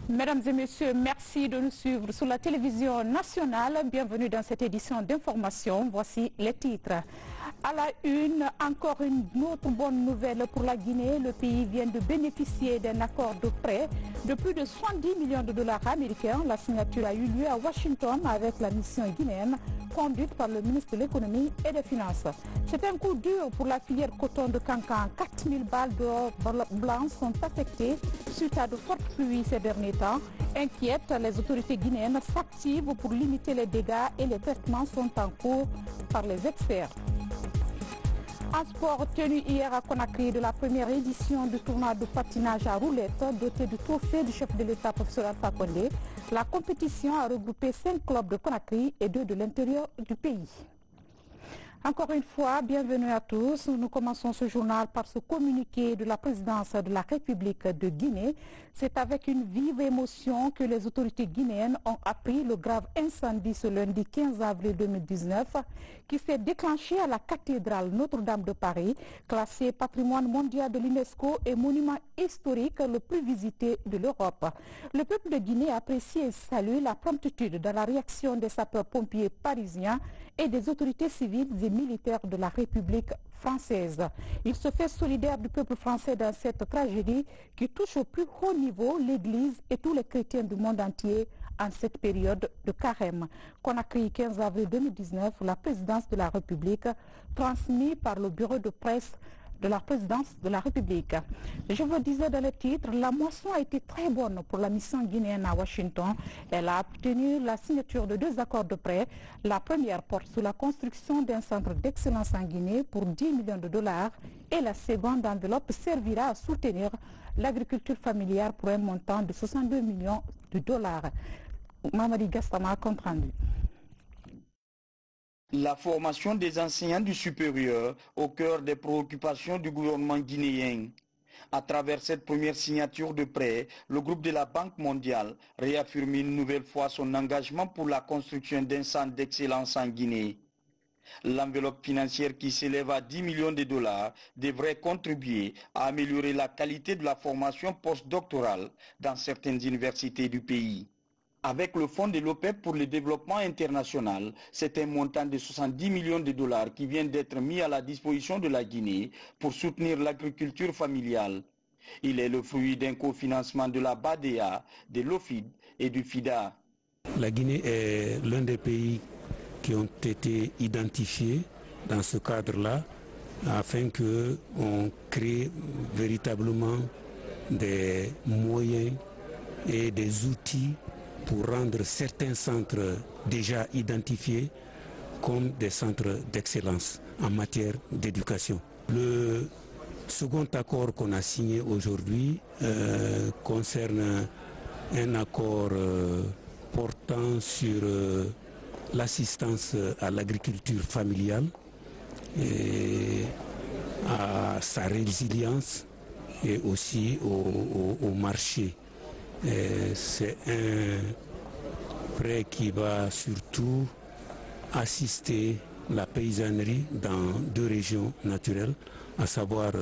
Mesdames et messieurs, merci de nous suivre sur la télévision nationale. Bienvenue dans cette édition d'information. Voici les titres. À la une, encore une autre bonne nouvelle pour la Guinée. Le pays vient de bénéficier d'un accord de prêt de plus de 70 millions de dollars américains. La signature a eu lieu à Washington avec la mission guinéenne conduite par le ministre de l'économie et des finances. C'est un coup dur pour la filière coton de Cancan. 4000 balles d'or blanc sont affectées suite à de fortes pluies ces derniers temps. Inquiètes, les autorités guinéennes s'activent pour limiter les dégâts et les traitements sont en cours par les experts. Un sport tenu hier à Conakry de la première édition du tournoi de patinage à roulettes doté du trophée du chef de l'État professeur Alpha Condé. La compétition a regroupé 5 clubs de Conakry et 2 de l'intérieur du pays. Encore une fois, bienvenue à tous. Nous commençons ce journal par ce communiqué de la présidence de la République de Guinée. C'est avec une vive émotion que les autorités guinéennes ont appris le grave incendie ce lundi 15 avril 2019 qui s'est déclenché à la cathédrale Notre-Dame de Paris, classée patrimoine mondial de l'UNESCO et monument historique le plus visité de l'Europe. Le peuple de Guinée apprécie et salue la promptitude dans la réaction des sapeurs-pompiers parisiens et des autorités civiles et militaires de la République française. Il se fait solidaire du peuple français dans cette tragédie qui touche au plus haut niveau l'Église et tous les chrétiens du monde entier en cette période de carême. Conakry, 15 avril 2019, la présidence de la République, transmise par le bureau de presse de la présidence de la République. Je vous disais dans le titre, la moisson a été très bonne pour la mission guinéenne à Washington. Elle a obtenu la signature de 2 accords de prêt. La première porte sur la construction d'un centre d'excellence en Guinée pour 10 millions de dollars et la seconde enveloppe servira à soutenir l'agriculture familiale pour un montant de 62 millions de dollars. Mamadi Gastama, compte rendu. La formation des enseignants du supérieur au cœur des préoccupations du gouvernement guinéen. À travers cette première signature de prêt, le groupe de la Banque mondiale réaffirme une nouvelle fois son engagement pour la construction d'un centre d'excellence en Guinée. L'enveloppe financière qui s'élève à 10 millions de dollars devrait contribuer à améliorer la qualité de la formation postdoctorale dans certaines universités du pays. Avec le fonds de l'OPEP pour le développement international, c'est un montant de 70 millions de dollars qui vient d'être mis à la disposition de la Guinée pour soutenir l'agriculture familiale. Il est le fruit d'un cofinancement de la BADEA, de l'OFID et du FIDA. La Guinée est l'un des pays qui ont été identifiés dans ce cadre-là afin qu'on crée véritablement des moyens et des outils pour rendre certains centres déjà identifiés comme des centres d'excellence en matière d'éducation. Le second accord qu'on a signé aujourd'hui concerne un accord portant sur l'assistance à l'agriculture familiale et à sa résilience et aussi au marché. C'est un prêt qui va surtout assister la paysannerie dans 2 régions naturelles, à savoir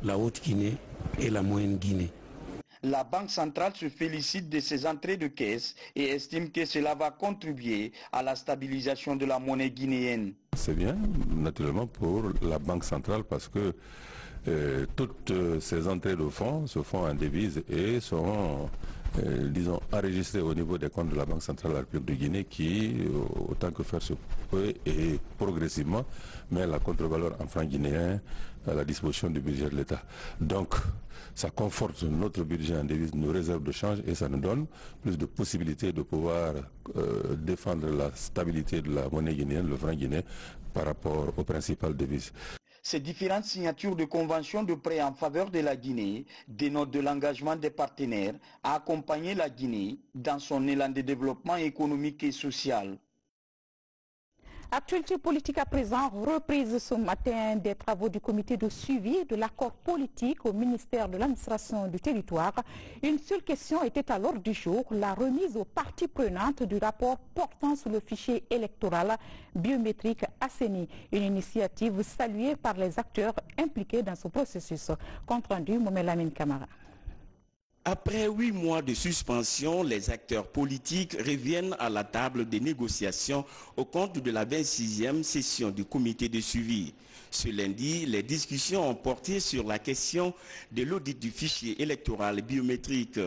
la Haute-Guinée et la Moyenne-Guinée. La Banque centrale se félicite de ces entrées de caisse et estime que cela va contribuer à la stabilisation de la monnaie guinéenne. C'est bien, naturellement, pour la Banque centrale parce que toutes ces entrées de fonds se font en devise et seront, disons, enregistrées au niveau des comptes de la Banque centrale de la République de Guinée qui, autant que faire se peut et progressivement, met la contre-valeur en francs guinéens à la disposition du budget de l'État. Donc, ça conforte notre budget en devise, nos réserves de change et ça nous donne plus de possibilités de pouvoir défendre la stabilité de la monnaie guinéenne, le franc guinéen, par rapport aux principales devises. Ces différentes signatures de conventions de prêt en faveur de la Guinée dénotent de l'engagement des partenaires à accompagner la Guinée dans son élan de développement économique et social. Actualité politique à présent, reprise ce matin des travaux du comité de suivi de l'accord politique au ministère de l'administration du territoire. Une seule question était à l'ordre du jour, la remise aux parties prenantes du rapport portant sur le fichier électoral biométrique ASENI, une initiative saluée par les acteurs impliqués dans ce processus. Compte rendu, Mohamed Lamine Camara. Après 8 mois de suspension, les acteurs politiques reviennent à la table des négociations au compte de la 26e session du comité de suivi. Ce lundi, les discussions ont porté sur la question de l'audit du fichier électoral biométrique.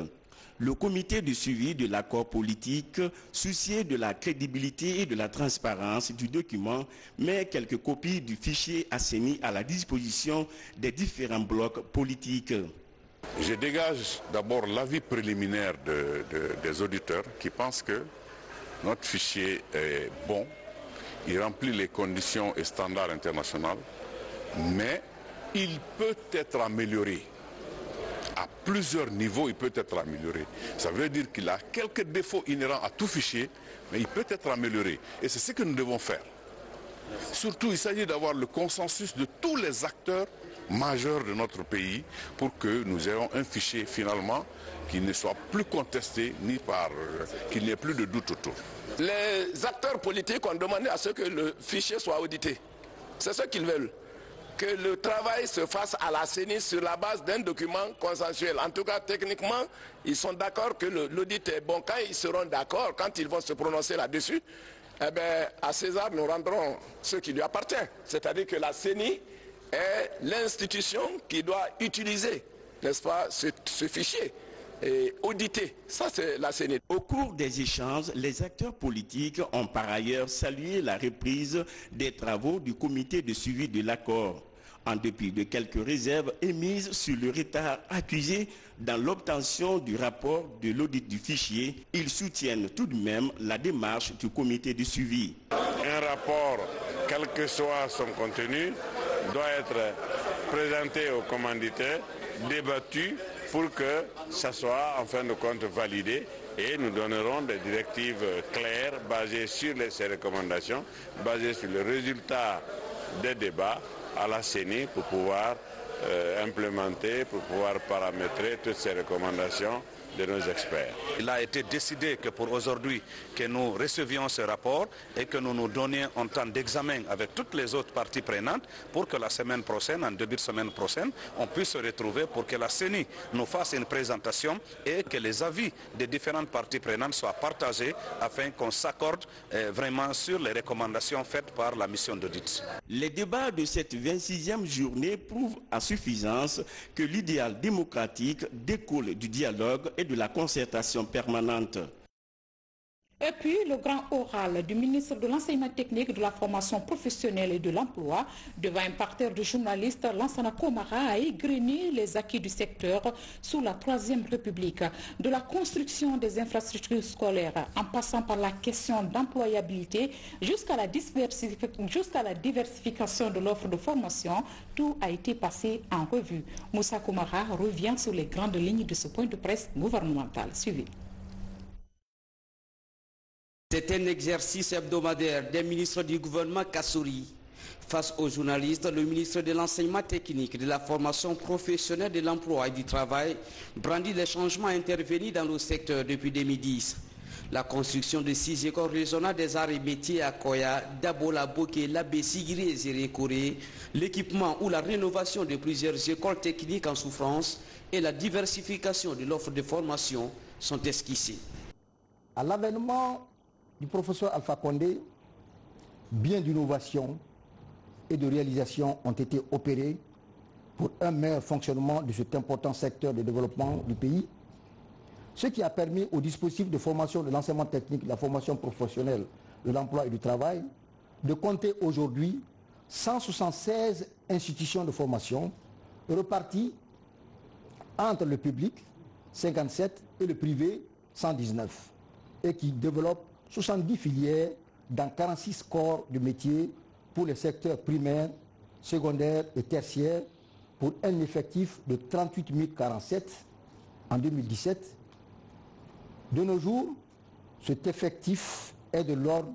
Le comité de suivi de l'accord politique, soucieux de la crédibilité et de la transparence du document, met quelques copies du fichier assaini à la disposition des différents blocs politiques. Je dégage d'abord l'avis préliminaire des auditeurs qui pensent que notre fichier est bon, il remplit les conditions et standards internationaux, mais il peut être amélioré. À plusieurs niveaux, il peut être amélioré. Ça veut dire qu'il a quelques défauts inhérents à tout fichier, mais il peut être amélioré. Et c'est ce que nous devons faire. Surtout, il s'agit d'avoir le consensus de tous les acteurs majeurs de notre pays pour que nous ayons un fichier finalement qui ne soit plus contesté ni par qu'il n'y ait plus de doute autour. Les acteurs politiques ont demandé à ce que le fichier soit audité. C'est ce qu'ils veulent. Que le travail se fasse à la CENI sur la base d'un document consensuel. En tout cas, techniquement, ils sont d'accord que l'audit est bon. Quand ils seront d'accord, quand ils vont se prononcer là-dessus, eh bien, à César, nous rendrons ce qui lui appartient. C'est-à-dire que la CENI est l'institution qui doit utiliser, n'est-ce pas, ce fichier et auditer. Ça, c'est la CENI. Au cours des échanges, les acteurs politiques ont par ailleurs salué la reprise des travaux du comité de suivi de l'accord. En dépit de quelques réserves émises sur le retard accusé dans l'obtention du rapport de l'audit du fichier, ils soutiennent tout de même la démarche du comité de suivi. Un rapport, quel que soit son contenu, doit être présenté aux commanditaires, débattu pour que ça soit en fin de compte validé, et nous donnerons des directives claires basées sur ces recommandations, basées sur le résultat des débats à la CENI pour pouvoir implémenter, pour pouvoir paramétrer toutes ces recommandations de nos experts. Il a été décidé que pour aujourd'hui, que nous recevions ce rapport et que nous nous donnions un temps d'examen avec toutes les autres parties prenantes pour que la semaine prochaine, en début de semaine prochaine, on puisse se retrouver pour que la CENI nous fasse une présentation et que les avis des différentes parties prenantes soient partagés afin qu'on s'accorde vraiment sur les recommandations faites par la mission d'audit. Les débats de cette 26e journée prouvent à suffisance que l'idéal démocratique découle du dialogue et de la concertation permanente. Et puis, le grand oral du ministre de l'Enseignement technique, de la formation professionnelle et de l'emploi devant un parterre de journalistes, Lansana Komara a égrené les acquis du secteur sous la Troisième République. De la construction des infrastructures scolaires, en passant par la question d'employabilité, jusqu'à la diversification de l'offre de formation, tout a été passé en revue. Moussa Komara revient sur les grandes lignes de ce point de presse gouvernemental. Suivez. C'est un exercice hebdomadaire des ministres du gouvernement Kassouri. Face aux journalistes, le ministre de l'Enseignement technique, de la formation professionnelle, de l'emploi et du travail brandit les changements intervenus dans le secteur depuis 2010. La construction de 6 écoles régionales des arts et métiers à Koya, Dabola, Boké, Labé, Sigiri et Zérékoré, l'équipement ou la rénovation de plusieurs écoles techniques en souffrance et la diversification de l'offre de formation sont esquissés. À l'avènement du professeur Alpha Condé, bien d'innovation et de réalisation ont été opérés pour un meilleur fonctionnement de cet important secteur de développement du pays, ce qui a permis au dispositif de formation de l'enseignement technique, de la formation professionnelle, de l'emploi et du travail de compter aujourd'hui 176 institutions de formation reparties entre le public, 57, et le privé, 119, et qui développent 70 filières dans 46 corps de métiers pour les secteurs primaires, secondaires et tertiaires pour un effectif de 38 047 en 2017. De nos jours, cet effectif est de l'ordre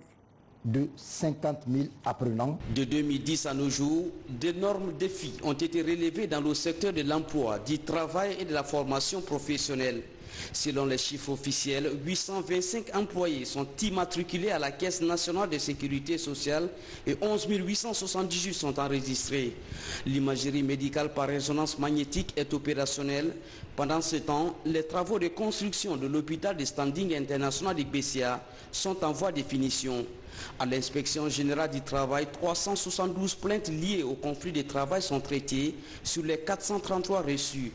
de 50 000 apprenants. De 2010 à nos jours, d'énormes défis ont été relevés dans le secteur de l'emploi, du travail et de la formation professionnelle. Selon les chiffres officiels, 825 employés sont immatriculés à la Caisse nationale de sécurité sociale et 11 878 sont enregistrés. L'imagerie médicale par résonance magnétique est opérationnelle. Pendant ce temps, les travaux de construction de l'hôpital de standing international de Bessia sont en voie de finition. À l'inspection générale du travail, 372 plaintes liées au conflit de travail sont traitées sur les 433 reçues.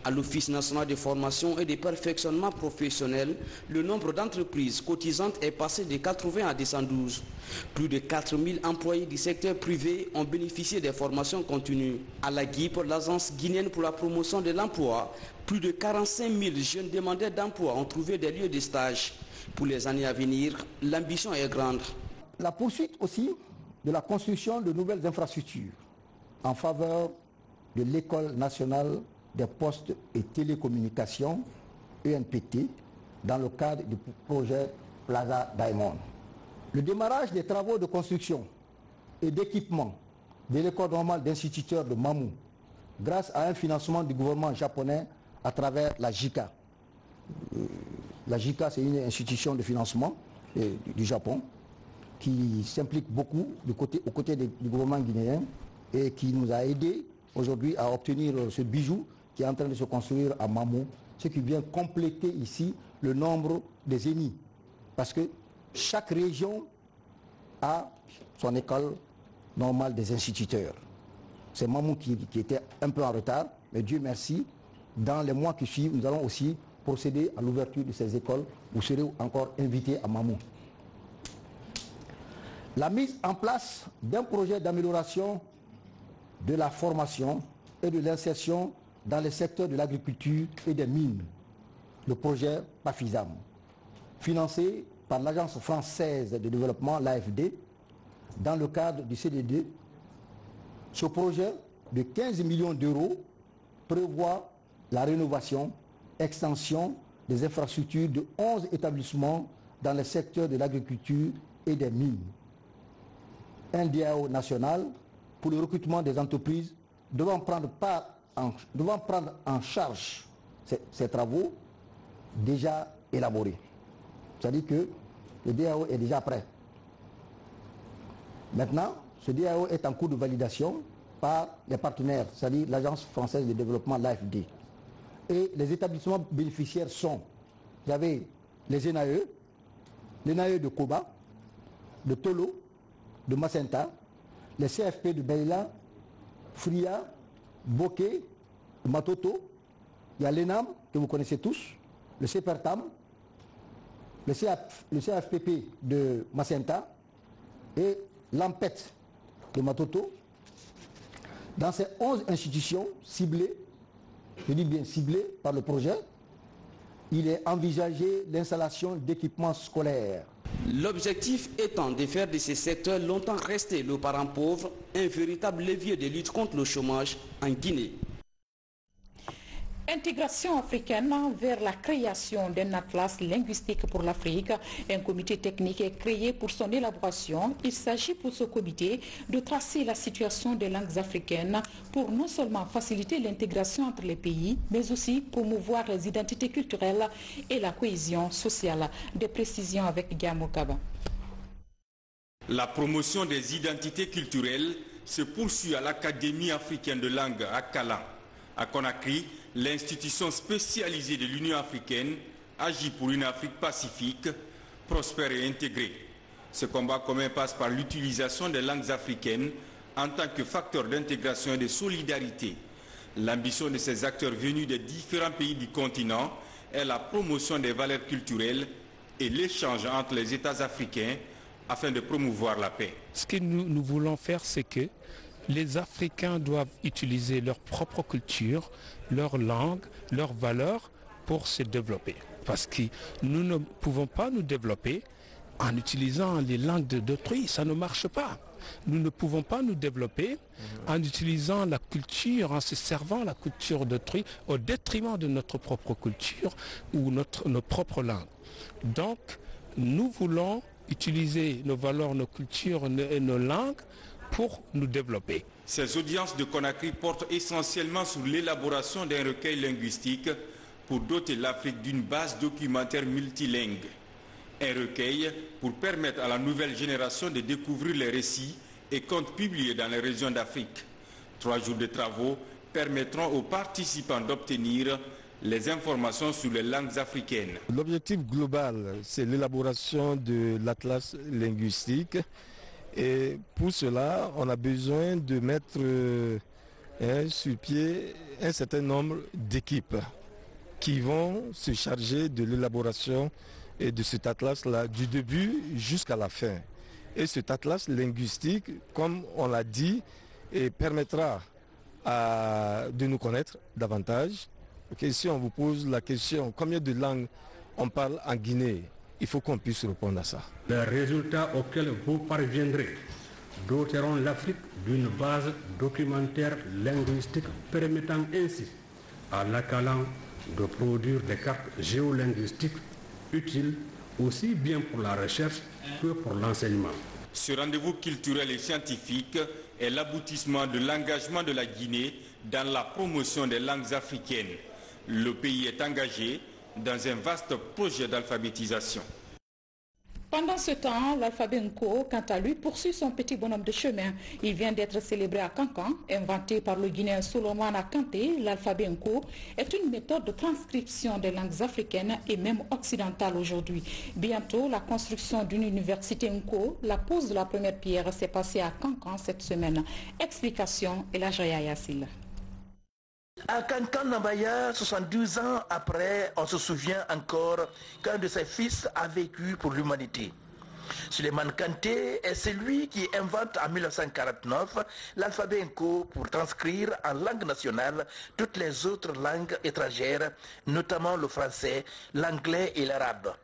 À l'Office national de formation et de perfectionnement professionnel, le nombre d'entreprises cotisantes est passé de 80 à 212. Plus de 4000 employés du secteur privé ont bénéficié des formations continues. À la GIP, l'Agence guinéenne pour la promotion de l'emploi, plus de 45 000 jeunes demandeurs d'emploi ont trouvé des lieux de stage. Pour les années à venir, l'ambition est grande. La poursuite aussi de la construction de nouvelles infrastructures en faveur de l'École nationale des postes et télécommunications, ENPT, dans le cadre du projet Plaza Diamond. Le démarrage des travaux de construction et d'équipement de l'école normale d'instituteurs de Mamou, grâce à un financement du gouvernement japonais à travers la JICA. La JICA, c'est une institution de financement du Japon qui s'implique beaucoup aux côtés du gouvernement guinéen et qui nous a aidés aujourd'hui à obtenir ce bijou qui est en train de se construire à Mamou, ce qui vient compléter ici le nombre des ENI. Parce que chaque région a son école normale des instituteurs. C'est Mamou qui était un peu en retard, mais Dieu merci, dans les mois qui suivent, nous allons aussi procéder à l'ouverture de ces écoles. Vous serez encore invités à Mamou. La mise en place d'un projet d'amélioration de la formation et de l'insertion dans les secteurs de l'agriculture et des mines, le projet PAFISAM, financé par l'Agence française de développement, l'AFD, dans le cadre du CDD. Ce projet de 15 millions d'euros prévoit la rénovation, extension des infrastructures de 11 établissements dans les secteurs de l'agriculture et des mines. Un DAO national pour le recrutement des entreprises devant prendre en charge ces travaux déjà élaborés. C'est-à-dire que le DAO est déjà prêt. Maintenant, ce DAO est en cours de validation par les partenaires, c'est-à-dire l'Agence française de développement, l'AFD. Et les établissements bénéficiaires sont, vous avez les l'ENAE de Koba, de Tolo, de Macenta, les CFP de Beila, Fria, Bokeh, Matoto, il y a l'ENAM, que vous connaissez tous, le CEPERTAM, le CFPP de Macenta et l'AMPET de Matoto. Dans ces 11 institutions ciblées, je dis bien ciblées par le projet, il est envisagé l'installation d'équipements scolaires. L'objectif étant de faire de ces secteurs longtemps restés le parent pauvre un véritable levier de lutte contre le chômage en Guinée. Intégration africaine vers la création d'un atlas linguistique pour l'Afrique. Un comité technique est créé pour son élaboration. Il s'agit pour ce comité de tracer la situation des langues africaines pour non seulement faciliter l'intégration entre les pays, mais aussi promouvoir les identités culturelles et la cohésion sociale. Des précisions avec Guillaume Kaba. La promotion des identités culturelles se poursuit à l'Académie africaine de langue à Kala. À Conakry, l'institution spécialisée de l'Union africaine agit pour une Afrique pacifique, prospère et intégrée. Ce combat commun passe par l'utilisation des langues africaines en tant que facteur d'intégration et de solidarité. L'ambition de ces acteurs venus des différents pays du continent est la promotion des valeurs culturelles et l'échange entre les États africains afin de promouvoir la paix. Ce que nous voulons faire, c'est que les Africains doivent utiliser leur propre culture, leur langue, leurs valeurs pour se développer. Parce que nous ne pouvons pas nous développer en utilisant les langues d'autrui, ça ne marche pas. Nous ne pouvons pas nous développer en utilisant la culture, en se servant la culture d'autrui au détriment de notre propre culture ou nos propres langues. Donc, nous voulons utiliser nos valeurs, nos cultures et nos langues pour nous développer. Ces audiences de Conakry portent essentiellement sur l'élaboration d'un recueil linguistique pour doter l'Afrique d'une base documentaire multilingue. Un recueil pour permettre à la nouvelle génération de découvrir les récits et contes publiés dans les régions d'Afrique. 3 jours de travaux permettront aux participants d'obtenir les informations sur les langues africaines. L'objectif global, c'est l'élaboration de l'atlas linguistique. Et pour cela, on a besoin de mettre sur pied un certain nombre d'équipes qui vont se charger de l'élaboration de cet atlas-là du début jusqu'à la fin. Et cet atlas linguistique, comme on l'a dit, permettra de nous connaître davantage. Okay, si on vous pose la question combien de langues on parle en Guinée, il faut qu'on puisse répondre à ça. Les résultats auxquels vous parviendrez doteront l'Afrique d'une base documentaire linguistique permettant ainsi à l'ACALAN de produire des cartes géolinguistiques utiles aussi bien pour la recherche que pour l'enseignement. Ce rendez-vous culturel et scientifique est l'aboutissement de l'engagement de la Guinée dans la promotion des langues africaines. Le pays est engagé dans un vaste projet d'alphabétisation. Pendant ce temps, l'alphabet Nko, quant à lui, poursuit son petit bonhomme de chemin. Il vient d'être célébré à Kankan. Inventé par le Guinéen Solomon Kanté, l'alphabet Nko est une méthode de transcription des langues africaines et même occidentales aujourd'hui. Bientôt, la construction d'une université Nko, la pose de la première pierre s'est passée à Kankan cette semaine. Explication et la Jaya Yassil. À Kankan Nambaya, 72 ans après, on se souvient encore qu'un de ses fils a vécu pour l'humanité. Suleiman Kanté est celui qui invente en 1949 l'alphabet Nko pour transcrire en langue nationale toutes les autres langues étrangères, notamment le français, l'anglais et l'arabe.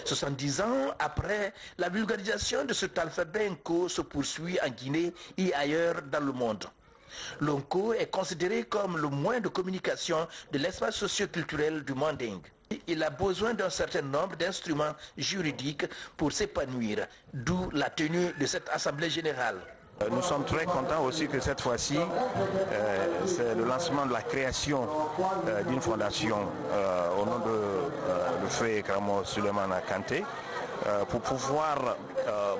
70 ans après, la vulgarisation de cet alphabet Nko se poursuit en Guinée et ailleurs dans le monde. L'Nko est considéré comme le moyen de communication de l'espace socio-culturel du Manding. Il a besoin d'un certain nombre d'instruments juridiques pour s'épanouir, d'où la tenue de cette assemblée générale. Nous sommes très contents aussi que cette fois-ci, c'est le lancement de la création d'une fondation au nom de le frère Kramo Suleiman Kanté, pour pouvoir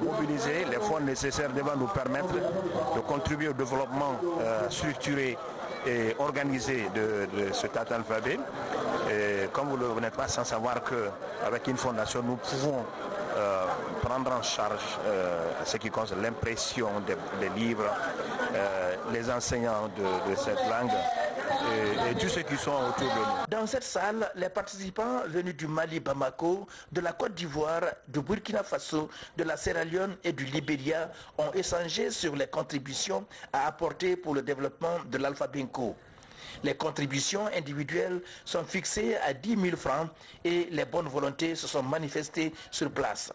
mobiliser les fonds nécessaires devant nous permettre de contribuer au développement structuré et organisé de cet alphabet. Et comme vous n'êtes pas sans savoir qu'avec une fondation, nous pouvons prendre en charge ce qui concerne l'impression des livres, les enseignants de cette langue et tous ceux qui sont autour de nous. Dans cette salle, les participants venus du Mali, Bamako, de la Côte d'Ivoire, du Burkina Faso, de la Sierra Leone et du Libéria ont échangé sur les contributions à apporter pour le développement de l'alphabet Nko. Les contributions individuelles sont fixées à 10 000 francs et les bonnes volontés se sont manifestées sur place.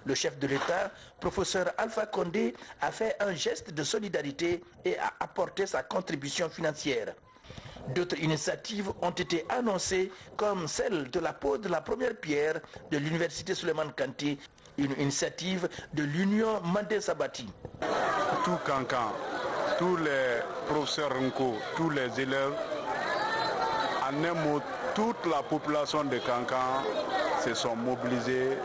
Le chef de l'État, professeur Alpha Condé, a fait un geste de solidarité et a apporté sa contribution financière. D'autres initiatives ont été annoncées comme celle de la pose de la première pierre de l'université Suleiman Kanté, une initiative de l'Union Mandé Sabati. Tout Kankan, tous les professeurs Nko, tous les élèves, en un mot, toute la population de Kankan se sont mobilisés.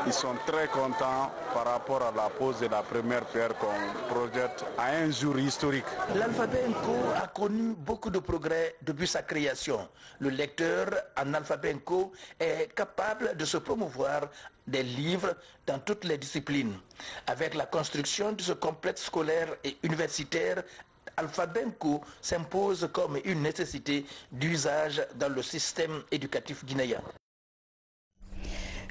Ils sont très contents par rapport à la pose de la première pierre qu'on projette à un jour historique. L'alphabet Nko a connu beaucoup de progrès depuis sa création. Le lecteur en alphabet Nko est capable de se promouvoir des livres dans toutes les disciplines. Avec la construction de ce complexe scolaire et universitaire, l'alphabet Nko s'impose comme une nécessité d'usage dans le système éducatif guinéen.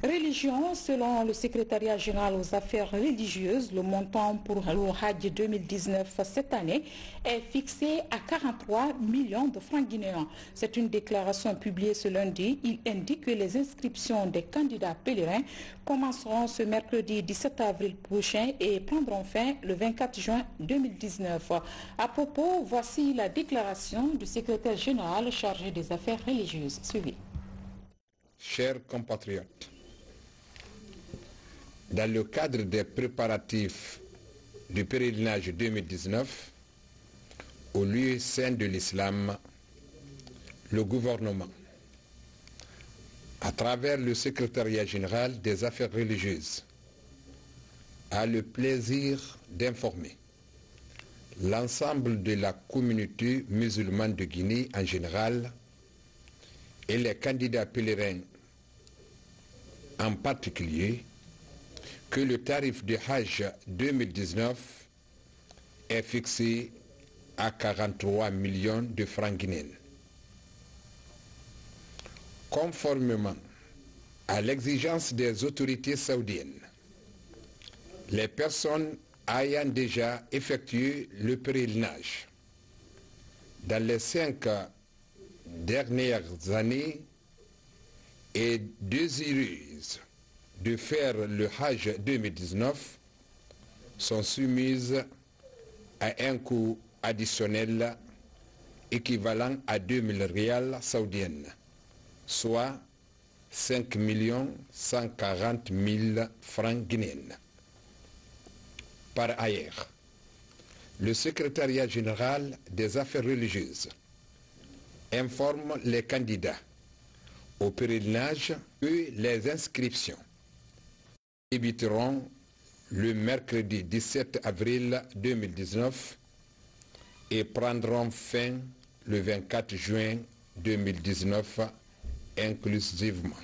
Religion, selon le secrétariat général aux affaires religieuses, le montant pour le Hajj 2019 cette année est fixé à 43 millions de francs guinéens. C'est une déclaration publiée ce lundi. Il indique que les inscriptions des candidats pèlerins commenceront ce mercredi 17 avril prochain et prendront fin le 24 juin 2019. À propos, voici la déclaration du secrétaire général chargé des affaires religieuses. Suivi. Chers compatriotes, dans le cadre des préparatifs du pèlerinage 2019, au lieu saint de l'islam, le gouvernement à travers le secrétariat général des affaires religieuses, a le plaisir d'informer l'ensemble de la communauté musulmane de Guinée en général et les candidats pèlerins en particulier que le tarif de Hajj 2019 est fixé à 43 millions de francs guinéens. Conformément à l'exigence des autorités saoudiennes, les personnes ayant déjà effectué le pèlerinage dans les 5 dernières années et désireuses de faire le Hajj 2019 sont soumises à un coût additionnel équivalent à 2000 rials saoudiennes, soit 5 140 000 francs guinéens. Par ailleurs, le secrétariat général des affaires religieuses informe les candidats au pèlerinage que les inscriptions débuteront le mercredi 17 avril 2019 et prendront fin le 24 juin 2019 inclusivement.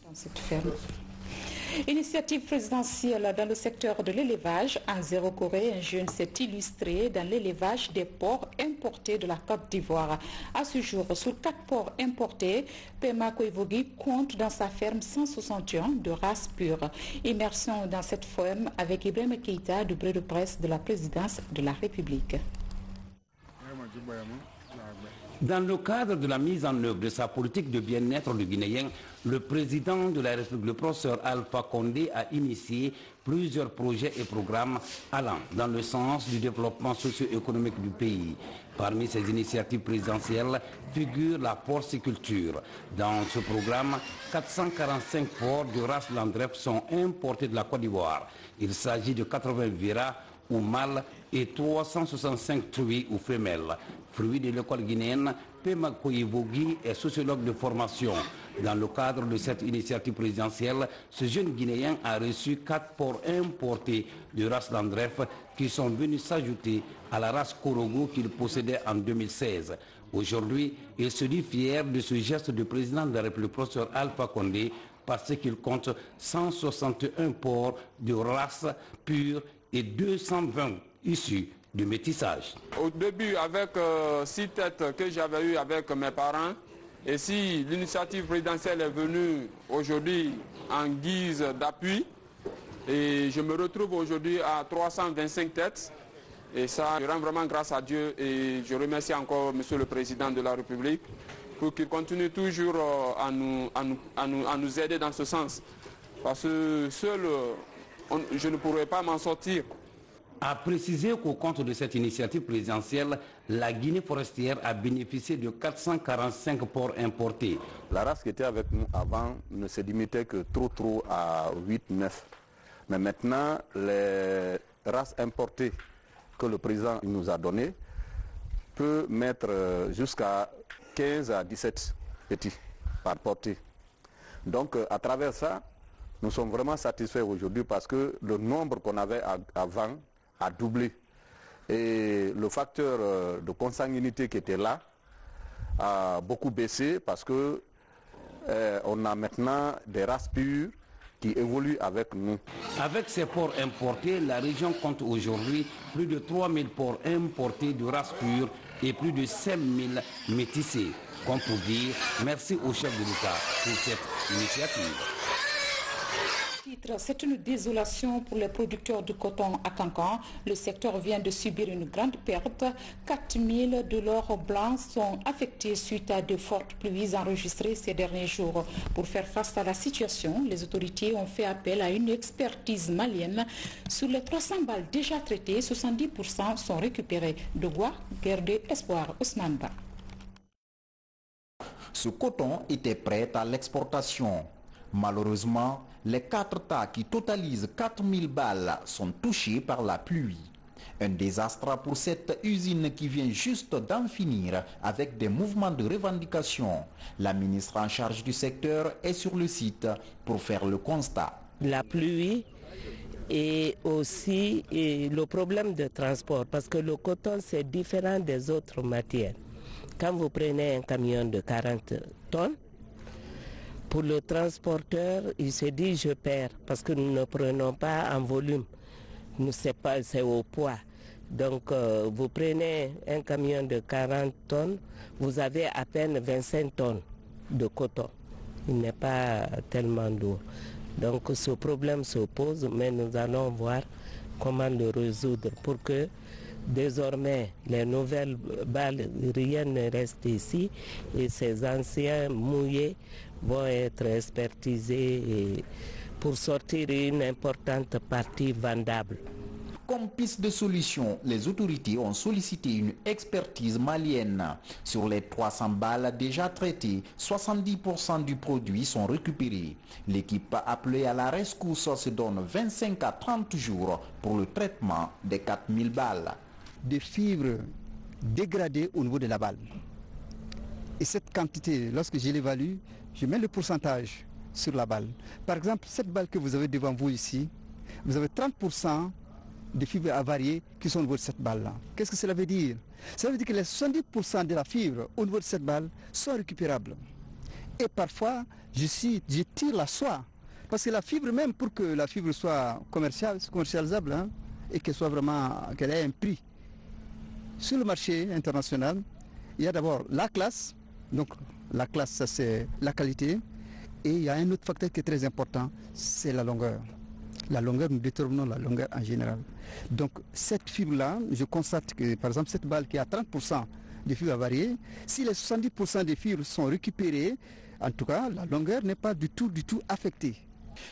Dans cette ferme. Initiative présidentielle dans le secteur de l'élevage. En Zéro Corée, un jeune s'est illustré dans l'élevage des porcs importés de la Côte d'Ivoire. À ce jour, sur 4 porcs importés, Pema Koivogi compte dans sa ferme 161 de race pure. Immersion dans cette ferme avec Ibrahim Keïta du bureau de presse de la présidence de la République. Dans le cadre de la mise en œuvre de sa politique de bien-être du Guinéen, le président de la République, le professeur Alpha Condé, a initié plusieurs projets et programmes allant dans le sens du développement socio-économique du pays. Parmi ces initiatives présidentielles figure la porciculture. Dans ce programme, 445 porcs de race Landref sont importés de la Côte d'Ivoire. Il s'agit de 80 viras ou mâles et 365 truies ou femelles. Fruit de l'école guinéenne, Pema Koivogi est sociologue de formation. Dans le cadre de cette initiative présidentielle, ce jeune Guinéen a reçu 4 porcs importés de race Landref qui sont venus s'ajouter à la race Korogo qu'il possédait en 2016. Aujourd'hui, il se dit fier de ce geste du président de la République, professeur Alpha Condé, parce qu'il compte 161 porcs de race pure et 220 issus du métissage. Au début, avec 6 têtes que j'avais eues avec mes parents, et si l'initiative présidentielle est venue aujourd'hui en guise d'appui, et je me retrouve aujourd'hui à 325 têtes, et ça, je rends vraiment grâce à Dieu, et je remercie encore Monsieur le Président de la République pour qu'il continue toujours à nous aider dans ce sens, parce que seul, je ne pourrais pas m'en sortir. A précisé qu'au compte de cette initiative présidentielle, la Guinée forestière a bénéficié de 445 porcs importés. La race qui était avec nous avant ne se limitait que trop à 8-9. Mais maintenant, les races importées que le président nous a données peut mettre jusqu'à 15 à 17 petits par portée. Donc à travers ça, nous sommes vraiment satisfaits aujourd'hui parce que le nombre qu'on avait avant a doublé. Et le facteur de consanguinité qui était là a beaucoup baissé parce que on a maintenant des races pures qui évoluent avec nous. Avec ces porcs importés, la région compte aujourd'hui plus de 3000 porcs importés de race pure et plus de 5000 métissés. Comme pour dire, merci au chef de l'État pour cette initiative. C'est une désolation pour les producteurs de coton à Cancan. Le secteur vient de subir une grande perte. 4000 de leurs blancs sont affectés suite à de fortes pluies enregistrées ces derniers jours. Pour faire face à la situation, les autorités ont fait appel à une expertise malienne. Sur les 300 balles déjà traitées, 70% sont récupérées. De Goua, guerre d'espoir, Ousmane Ba. Ce coton était prêt à l'exportation. Malheureusement, les 4 tas qui totalisent 4000 balles sont touchés par la pluie. Un désastre pour cette usine qui vient juste d'en finir avec des mouvements de revendication. La ministre en charge du secteur est sur le site pour faire le constat. La pluie et aussi le problème de transport, parce que le coton c'est différent des autres matières. Quand vous prenez un camion de 40 tonnes, pour le transporteur, il se dit je perds parce que nous ne prenons pas en volume. C'est au poids. Donc vous prenez un camion de 40 tonnes, vous avez à peine 25 tonnes de coton. Il n'est pas tellement lourd. Donc ce problème se pose, mais nous allons voir comment le résoudre pour que désormais les nouvelles balles, rien ne reste ici et ces anciens mouillés vont être expertisés pour sortir une importante partie vendable. Comme piste de solution, les autorités ont sollicité une expertise malienne. Sur les 300 balles déjà traitées, 70% du produit sont récupérés. L'équipe appelée à la rescousse se donne 25 à 30 jours pour le traitement des 4000 balles. Des fibres dégradées au niveau de la balle. Et cette quantité, lorsque je l'évalue, je mets le pourcentage sur la balle. Par exemple, cette balle que vous avez devant vous ici, vous avez 30% de fibres avariées qui sont au niveau de cette balle-là. Qu'est-ce que cela veut dire? Cela veut dire que les 70% de la fibre au niveau de cette balle sont récupérables. Et parfois, je tire la soie. Parce que la fibre, même pour que la fibre soit commercialisable, hein, et qu'elle soit vraiment, qu'elle ait un prix. Sur le marché international, il y a d'abord la classe. Donc la classe, ça c'est la qualité. Et il y a un autre facteur qui est très important, c'est la longueur. La longueur, nous déterminons la longueur en général. Donc cette fibre-là, je constate que par exemple cette balle qui a 30% de fibres avariées, si les 70% des fibres sont récupérées, en tout cas la longueur n'est pas du tout affectée.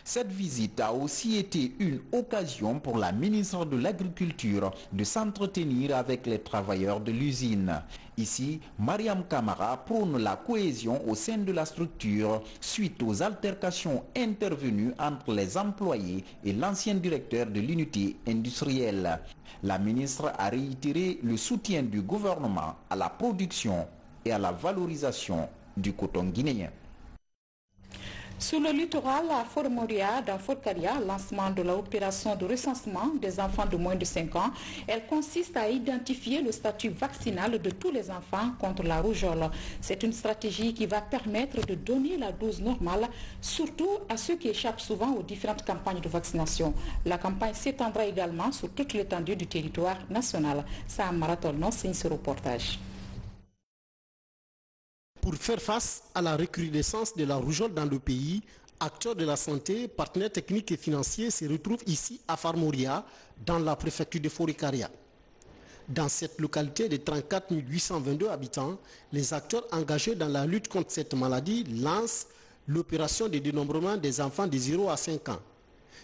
Cette visite a aussi été une occasion pour la ministre de l'Agriculture de s'entretenir avec les travailleurs de l'usine. Ici, Mariam Kamara prône la cohésion au sein de la structure suite aux altercations intervenues entre les employés et l'ancien directeur de l'unité industrielle. La ministre a réitéré le soutien du gouvernement à la production et à la valorisation du coton guinéen. Sur le littoral, à Fort Moria, dans Fort Caria, lancement de l'opération de recensement des enfants de moins de 5 ans. Elle consiste à identifier le statut vaccinal de tous les enfants contre la rougeole. C'est une stratégie qui va permettre de donner la dose normale, surtout à ceux qui échappent souvent aux différentes campagnes de vaccination. La campagne s'étendra également sur toute l'étendue du territoire national. Sam Maraton signe ce reportage. Pour faire face à la recrudescence de la rougeole dans le pays, acteurs de la santé, partenaires techniques et financiers se retrouvent ici à Fort Moria, dans la préfecture de Fort-Caria. Dans cette localité de 34 822 habitants, les acteurs engagés dans la lutte contre cette maladie lancent l'opération de dénombrement des enfants de 0 à 5 ans.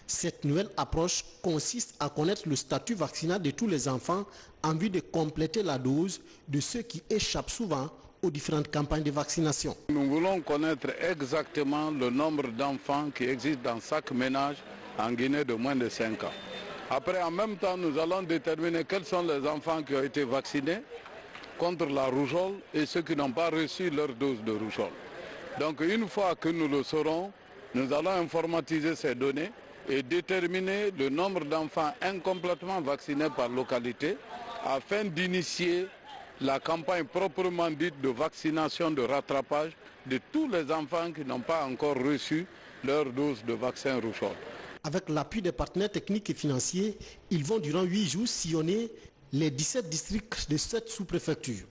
Cette nouvelle approche consiste à connaître le statut vaccinal de tous les enfants en vue de compléter la dose de ceux qui échappent souvent aux différentes campagnes de vaccination. Nous voulons connaître exactement le nombre d'enfants qui existent dans chaque ménage en Guinée de moins de 5 ans. Après, en même temps, nous allons déterminer quels sont les enfants qui ont été vaccinés contre la rougeole et ceux qui n'ont pas reçu leur dose de rougeole. Donc une fois que nous le saurons, nous allons informatiser ces données et déterminer le nombre d'enfants incomplètement vaccinés par localité afin d'initier la campagne proprement dite de vaccination de rattrapage de tous les enfants qui n'ont pas encore reçu leur dose de vaccin rougeole. Avec l'appui des partenaires techniques et financiers, ils vont durant 8 jours sillonner les 17 districts de 7 sous-préfectures.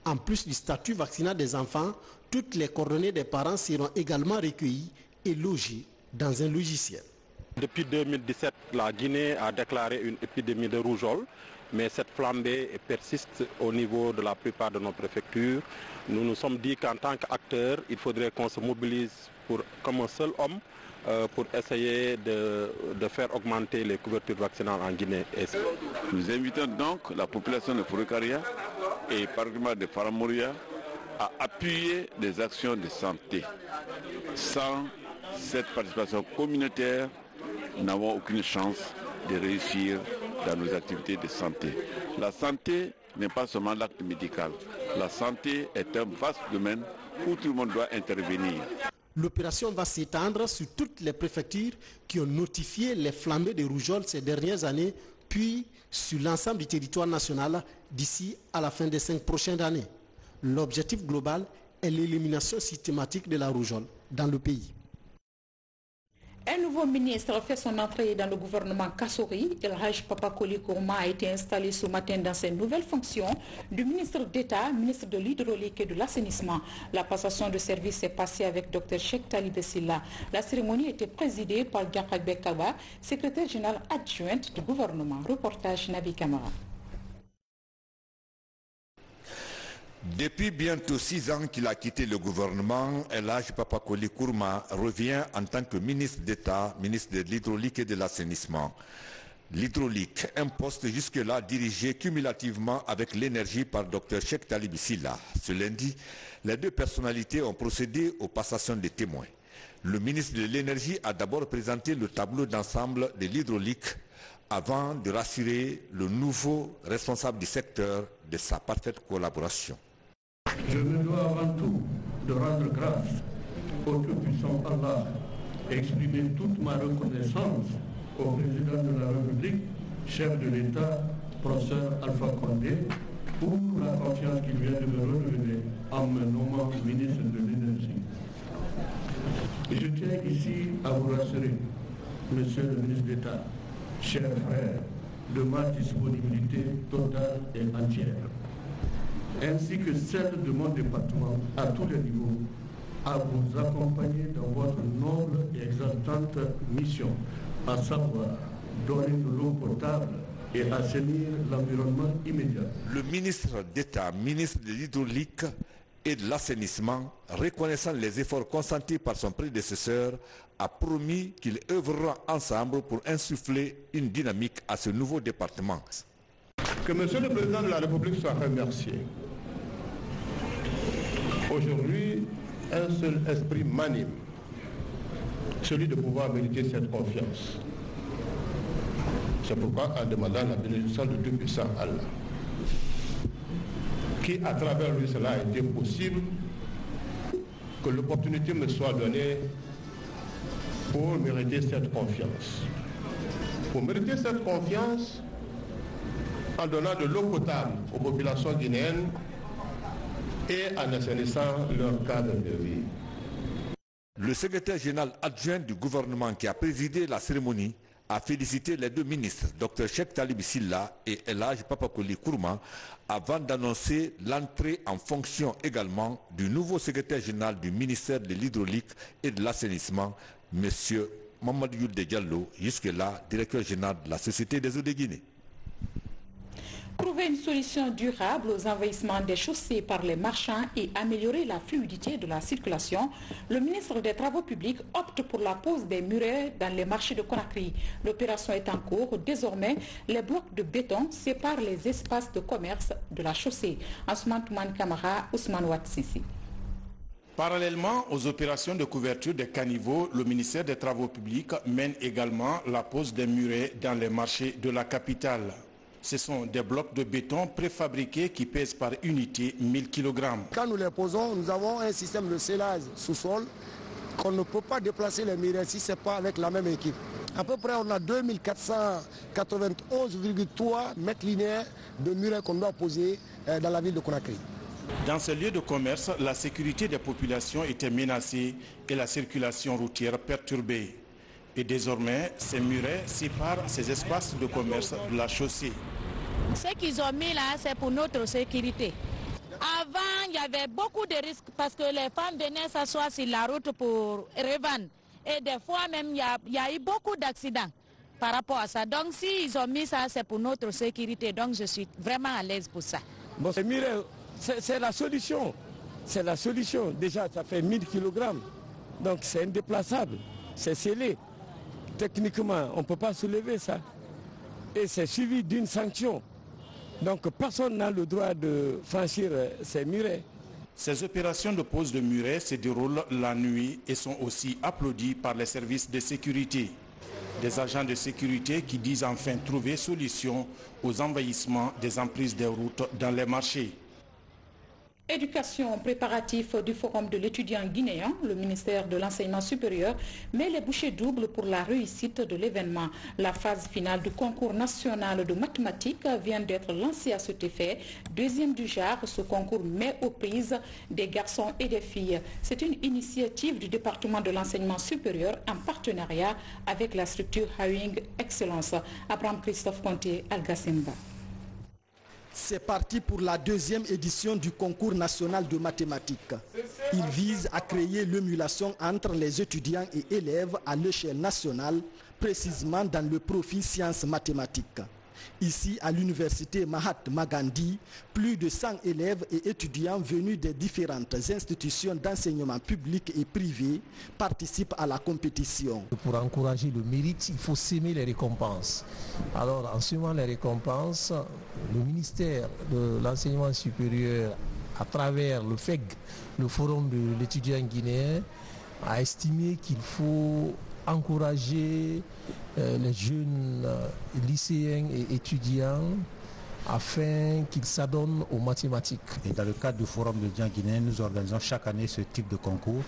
En plus du statut vaccinal des enfants, toutes les coordonnées des parents seront également recueillies et logées dans un logiciel. Depuis 2017, la Guinée a déclaré une épidémie de rougeole. Mais cette flambée persiste au niveau de la plupart de nos préfectures. Nous nous sommes dit qu'en tant qu'acteurs, il faudrait qu'on se mobilise comme un seul homme pour essayer de faire augmenter les couvertures vaccinales en Guinée. Nous invitons donc la population de Fort-Caria et particulièrement de Fort Moria à appuyer des actions de santé. Sans cette participation communautaire, nous n'avons aucune chance de réussir dans nos activités de santé. La santé n'est pas seulement l'acte médical. La santé est un vaste domaine où tout le monde doit intervenir. L'opération va s'étendre sur toutes les préfectures qui ont notifié les flambées de rougeole ces dernières années, puis sur l'ensemble du territoire national d'ici à la fin des 5 prochaines années. L'objectif global est l'élimination systématique de la rougeole dans le pays. Un nouveau ministre fait son entrée dans le gouvernement Kassori. El Haj Papakoli Kourma a été installé ce matin dans ses nouvelles fonctions du ministre d'État, ministre de l'Hydraulique et de l'Assainissement. La passation de service s'est passée avec Dr Cheikh Talibé Silla. La cérémonie était présidée par Diakha Bekawa, secrétaire général adjointe du gouvernement. Reportage Nabi Kamara. Depuis bientôt 6 ans qu'il a quitté le gouvernement, El Haj Papakoli Kourma revient en tant que ministre d'État, ministre de l'Hydraulique et de l'Assainissement. L'hydraulique, un poste jusque-là dirigé cumulativement avec l'énergie par Dr Cheikh Talibé Silla. Ce lundi, les deux personnalités ont procédé aux passations des témoins. Le ministre de l'Énergie a d'abord présenté le tableau d'ensemble de l'hydraulique avant de rassurer le nouveau responsable du secteur de sa parfaite collaboration. Je me dois avant tout de rendre grâce au Tout-Puissant Allah et exprimer toute ma reconnaissance au président de la République, chef de l'État, professeur Alpha Condé, pour la confiance qu'il vient de me renouveler en me nommant ministre de l'Énergie. Je tiens ici à vous rassurer, monsieur le ministre d'État, chers frères, de ma disponibilité totale et entière, ainsi que celle de mon département à tous les niveaux, à vous accompagner dans votre noble et exaltante mission, à savoir donner de l'eau potable et assainir l'environnement immédiat. Le ministre d'État, ministre de l'Hydraulique et de l'Assainissement, reconnaissant les efforts consentis par son prédécesseur, a promis qu'ils œuvreront ensemble pour insuffler une dynamique à ce nouveau département. Que Monsieur le Président de la République soit remercié. Aujourd'hui, un seul esprit m'anime, celui de pouvoir mériter cette confiance. C'est pourquoi, en demandant la bénédiction du Tout-Puissant Allah, qui à travers lui cela a été possible, que l'opportunité me soit donnée pour mériter cette confiance. Pour mériter cette confiance, en donnant de l'eau potable aux populations guinéennes et en assainissant leur cadre de vie. Le secrétaire général adjoint du gouvernement qui a présidé la cérémonie a félicité les deux ministres, Dr Cheikh Talibé Silla et El Haj Papakoli Kourma, avant d'annoncer l'entrée en fonction également du nouveau secrétaire général du ministère de l'Hydraulique et de l'Assainissement, M. Mamadou Yulde Diallo, jusque-là directeur général de la Société des eaux de Guinée. Trouver une solution durable aux envahissements des chaussées par les marchands et améliorer la fluidité de la circulation, le ministre des Travaux publics opte pour la pose des murets dans les marchés de Conakry. L'opération est en cours. Désormais, les blocs de béton séparent les espaces de commerce de la chaussée. Ousmane Toumane Kamara, Ousmane Ouatsissi. Parallèlement aux opérations de couverture des caniveaux, le ministère des Travaux publics mène également la pose des murets dans les marchés de la capitale. Ce sont des blocs de béton préfabriqués qui pèsent par unité 1000 kg. Quand nous les posons, nous avons un système de scellage sous-sol qu'on ne peut pas déplacer les murets si ce n'est pas avec la même équipe. À peu près, on a 2491,3 mètres linéaires de murets qu'on doit poser dans la ville de Conakry. Dans ce lieu de commerce, la sécurité des populations était menacée et la circulation routière perturbée. Et désormais, ces murets séparent ces espaces de commerce de la chaussée. Ce qu'ils ont mis là, c'est pour notre sécurité. Avant, il y avait beaucoup de risques parce que les femmes venaient s'asseoir sur la route pour revendre. Et des fois même, il y a eu beaucoup d'accidents par rapport à ça. Donc s'ils ont mis ça, c'est pour notre sécurité. Donc je suis vraiment à l'aise pour ça. Bon, ces murets, c'est la solution. C'est la solution. Déjà, ça fait 1000 kg. Donc c'est indéplaçable. C'est scellé. Techniquement, on ne peut pas soulever ça. Et c'est suivi d'une sanction. Donc personne n'a le droit de franchir ces murets. Ces opérations de pose de murets se déroulent la nuit et sont aussi applaudies par les services de sécurité. Des agents de sécurité qui disent enfin trouver solution aux envahissements des emprises des routes dans les marchés. Éducation préparatif du Forum de l'étudiant guinéen, le ministère de l'Enseignement supérieur met les bouchées doubles pour la réussite de l'événement. La phase finale du concours national de mathématiques vient d'être lancée à cet effet. Deuxième du genre, ce concours met aux prises des garçons et des filles. C'est une initiative du département de l'enseignement supérieur en partenariat avec la structure Hawing Excellence. Abraham Christophe Conté, Algasimba. C'est parti pour la deuxième édition du concours national de mathématiques. Il vise à créer l'émulation entre les étudiants et élèves à l'échelle nationale, précisément dans le profil sciences mathématiques. Ici, à l'université Mahatma Gandhi, plus de 100 élèves et étudiants venus des différentes institutions d'enseignement public et privé participent à la compétition. Pour encourager le mérite, il faut s'aimer les récompenses. Alors, en semant les récompenses, le ministère de l'Enseignement supérieur, à travers le FEG, le Forum de l'étudiant guinéen, a estimé qu'il faut encourager les jeunes lycéens et étudiants afin qu'ils s'adonnent aux mathématiques. Et dans le cadre du Forum de l'étudiant guinéen, nous organisons chaque année ce type de concours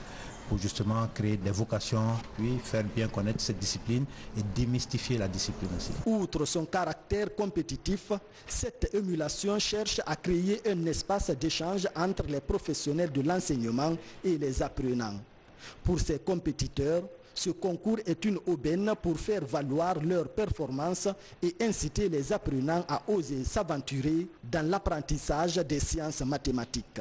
pour justement créer des vocations, puis faire bien connaître cette discipline et démystifier la discipline aussi. Outre son caractère compétitif, cette émulation cherche à créer un espace d'échange entre les professionnels de l'enseignement et les apprenants. Pour ces compétiteurs, ce concours est une aubaine pour faire valoir leurs performances et inciter les apprenants à oser s'aventurer dans l'apprentissage des sciences mathématiques.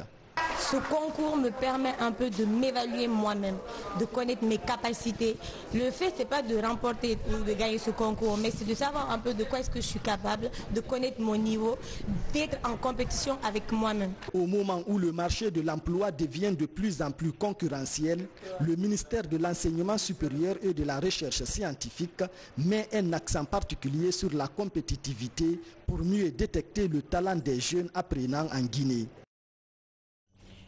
Ce concours me permet un peu de m'évaluer moi-même, de connaître mes capacités. Le fait, ce n'est pas de remporter ou de gagner ce concours, mais c'est de savoir un peu de quoi est-ce que je suis capable, de connaître mon niveau, d'être en compétition avec moi-même. Au moment où le marché de l'emploi devient de plus en plus concurrentiel, le ministère de l'Enseignement supérieur et de la Recherche scientifique met un accent particulier sur la compétitivité pour mieux détecter le talent des jeunes apprenants en Guinée.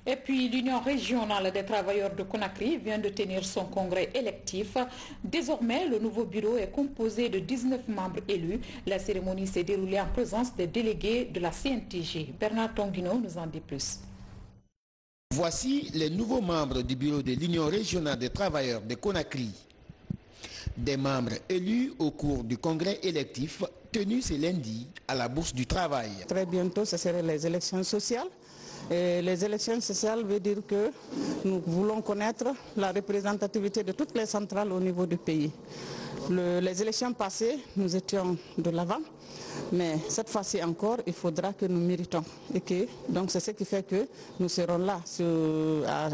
Et puis l'Union régionale des travailleurs de Conakry vient de tenir son congrès électif. Désormais, le nouveau bureau est composé de 19 membres élus. La cérémonie s'est déroulée en présence des délégués de la CNTG. Bernard Tonguino nous en dit plus. Voici les nouveaux membres du bureau de l'Union régionale des travailleurs de Conakry. Des membres élus au cours du congrès électif tenu ce lundi à la Bourse du Travail. Très bientôt, ce seraient les élections sociales. Et les élections sociales veut dire que nous voulons connaître la représentativité de toutes les centrales au niveau du pays. Les élections passées, nous étions de l'avant, mais cette fois-ci encore, il faudra que nous méritons. Donc c'est ce qui fait que nous serons là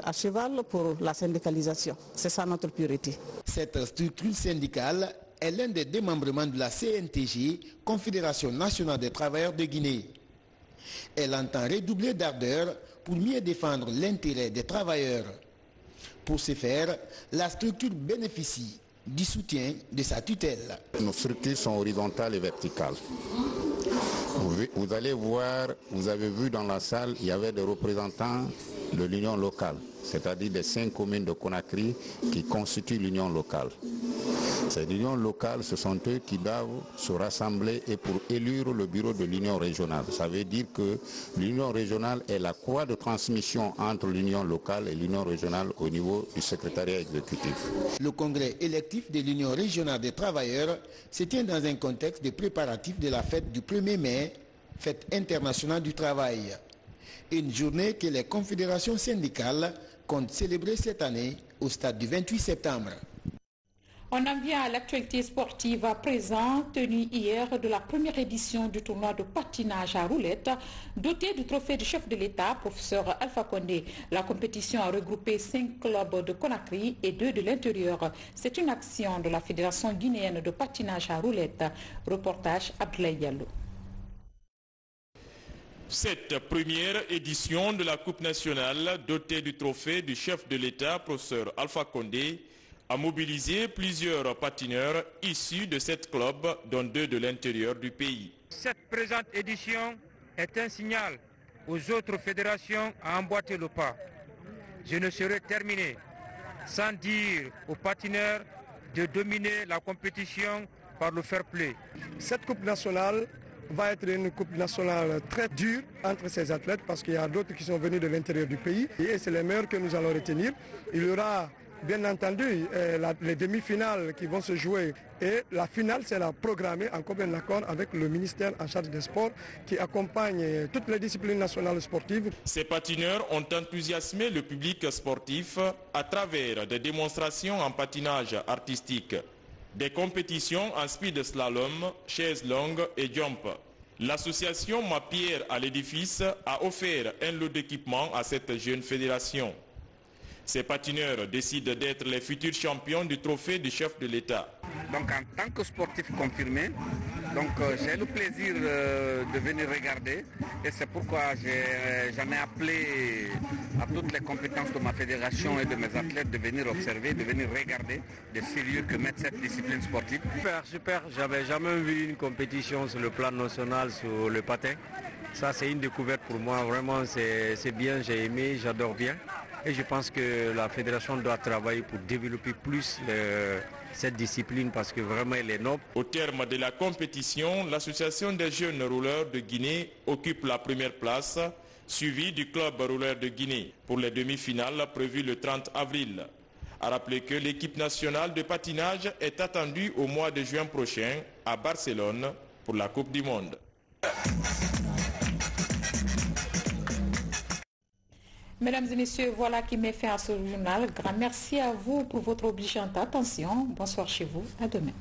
à cheval pour la syndicalisation. C'est ça notre priorité. Cette structure syndicale est l'un des démembrements de la CNTG, Confédération nationale des travailleurs de Guinée. Elle entend redoubler d'ardeur pour mieux défendre l'intérêt des travailleurs. Pour ce faire, la structure bénéficie du soutien de sa tutelle. Nos structures sont horizontales et verticales. Vous allez voir, vous avez vu dans la salle, il y avait des représentants de l'union locale, c'est-à-dire des 5 communes de Conakry qui constituent l'union locale. Ces unions locales, ce sont eux qui doivent se rassembler et pour élire le bureau de l'union régionale. Ça veut dire que l'union régionale est la croix de transmission entre l'union locale et l'union régionale au niveau du secrétariat exécutif. Le congrès électif de l'Union régionale des travailleurs se tient dans un contexte de préparatifs de la fête du 1er mai, fête internationale du travail. Une journée que les confédérations syndicales comptent célébrer cette année au stade du 28 septembre. On en vient à l'actualité sportive à présent, tenue hier de la première édition du tournoi de patinage à roulettes, doté du trophée du chef de l'État, professeur Alpha Condé. La compétition a regroupé 5 clubs de Conakry et 2 de l'intérieur. C'est une action de la Fédération guinéenne de patinage à roulettes. Reportage Abdoulaye Diallo. Cette première édition de la Coupe nationale, dotée du trophée du chef de l'État, professeur Alpha Condé, a mobilisé plusieurs patineurs issus de 7 clubs, dont 2 de l'intérieur du pays. Cette présente édition est un signal aux autres fédérations à emboîter le pas. Je ne saurais terminer sans dire aux patineurs de dominer la compétition par le fair play. Cette coupe nationale va être une coupe nationale très dure entre ces athlètes parce qu'il y a d'autres qui sont venus de l'intérieur du pays et c'est les meilleurs que nous allons retenir. Il y aura bien entendu les demi-finales qui vont se jouer et la finale sera programmée en commun accord avec le ministère en charge des sports qui accompagne toutes les disciplines nationales sportives. Ces patineurs ont enthousiasmé le public sportif à travers des démonstrations en patinage artistique, des compétitions en speed slalom, chaise longue et jump. L'association Ma Pierre à l'édifice a offert un lot d'équipements à cette jeune fédération. Ces patineurs décident d'être les futurs champions du trophée du chef de l'État. Donc en tant que sportif confirmé, j'ai le plaisir de venir regarder et c'est pourquoi j'en ai appelé à toutes les compétences de ma fédération et de mes athlètes de venir observer, de venir regarder le sérieux que met cette discipline sportive. Super, j'avais jamais vu une compétition sur le plan national sur le patin. Ça c'est une découverte pour moi, vraiment c'est bien, j'ai aimé, j'adore bien. Et je pense que la fédération doit travailler pour développer plus cette discipline parce que vraiment elle est noble. Au terme de la compétition, l'association des jeunes rouleurs de Guinée occupe la première place, suivie du club rouleur de Guinée pour les demi-finales prévues le 30 avril. À rappeler que l'équipe nationale de patinage est attendue au mois de juin prochain à Barcelone pour la Coupe du Monde. Mesdames et messieurs, voilà qui met fin à ce journal. Grand merci à vous pour votre obligeante attention. Bonsoir chez vous. À demain.